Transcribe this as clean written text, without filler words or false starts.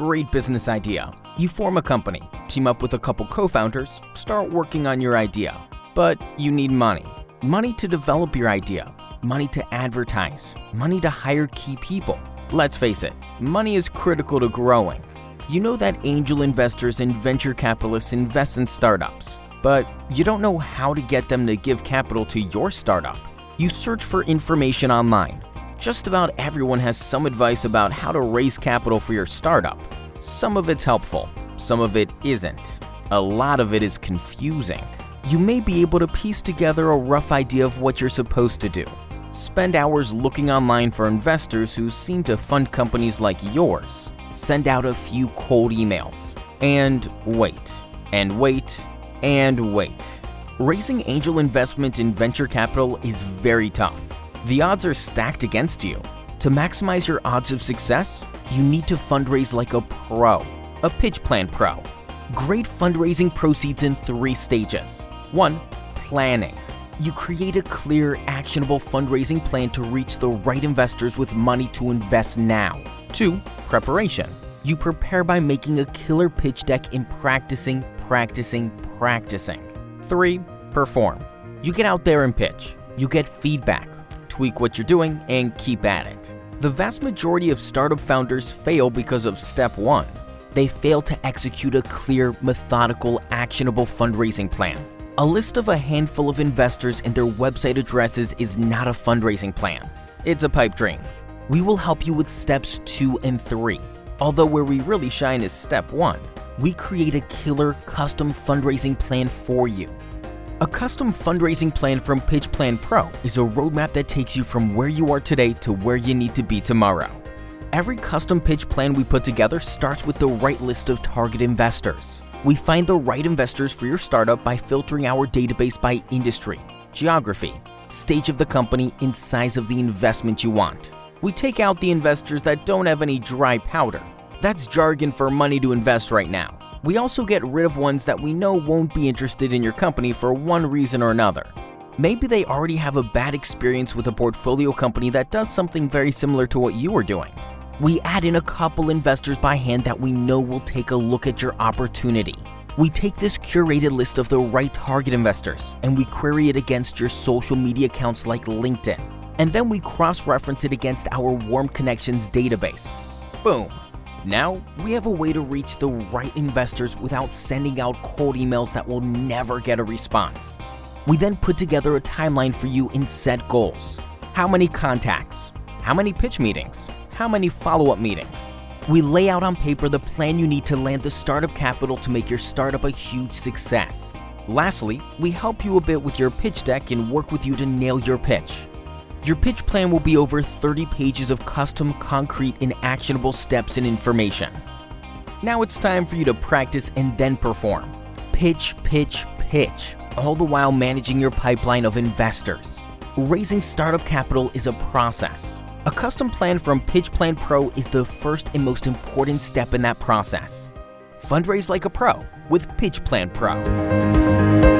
great business idea. You form a company, team up with a couple co-founders, start working on your idea. But you need money. Money to develop your idea, money to advertise, money to hire key people. Let's face it, money is critical to growing. You know that angel investors and venture capitalists invest in startups, but you don't know how to get them to give capital to your startup. You search for information online. Just about everyone has some advice about how to raise capital for your startup. Some of it's helpful, some of it isn't. A lot of it is confusing. You may be able to piece together a rough idea of what you're supposed to do. Spend hours looking online for investors who seem to fund companies like yours. Send out a few cold emails. And wait, and wait, and wait. Raising angel investment in venture capital is very tough. The odds are stacked against you. To maximize your odds of success, you need to fundraise like a pro, a pitch plan pro. Great fundraising proceeds in 3 stages. 1. Planning. You create a clear, actionable fundraising plan to reach the right investors with money to invest now. 2. Preparation. You prepare by making a killer pitch deck and practicing. 3. Perform. You get out there and pitch. You get feedback, tweak what you're doing, and keep at it. The vast majority of startup founders fail because of step 1. They fail to execute a clear, methodical, actionable fundraising plan. A list of a handful of investors and their website addresses is not a fundraising plan. It's a pipe dream. We will help you with steps 2 and 3. Although where we really shine is step 1. We create a killer custom fundraising plan for you. A custom fundraising plan from Pitch Plan Pro is a roadmap that takes you from where you are today to where you need to be tomorrow. Every custom pitch plan we put together starts with the right list of target investors. We find the right investors for your startup by filtering our database by industry, geography, stage of the company, and size of the investment you want. We take out the investors that don't have any dry powder. That's jargon for money to invest right now. We also get rid of ones that we know won't be interested in your company for one reason or another. Maybe they already have a bad experience with a portfolio company that does something very similar to what you are doing. We add in a couple investors by hand that we know will take a look at your opportunity. We take this curated list of the right target investors and we query it against your social media accounts like LinkedIn. And then we cross-reference it against our warm connections database. Boom. Now, we have a way to reach the right investors without sending out cold emails that will never get a response. We then put together a timeline for you and set goals. How many contacts? How many pitch meetings? How many follow-up meetings? We lay out on paper the plan you need to land the startup capital to make your startup a huge success. Lastly, we help you a bit with your pitch deck and work with you to nail your pitch. Your pitch plan will be over 30 pages of custom, concrete, and actionable steps and information. Now it's time for you to practice and then perform. Pitch, pitch, pitch, all the while managing your pipeline of investors. Raising startup capital is a process. A custom plan from Pitch Plan Pro is the first and most important step in that process. Fundraise like a pro with Pitch Plan Pro.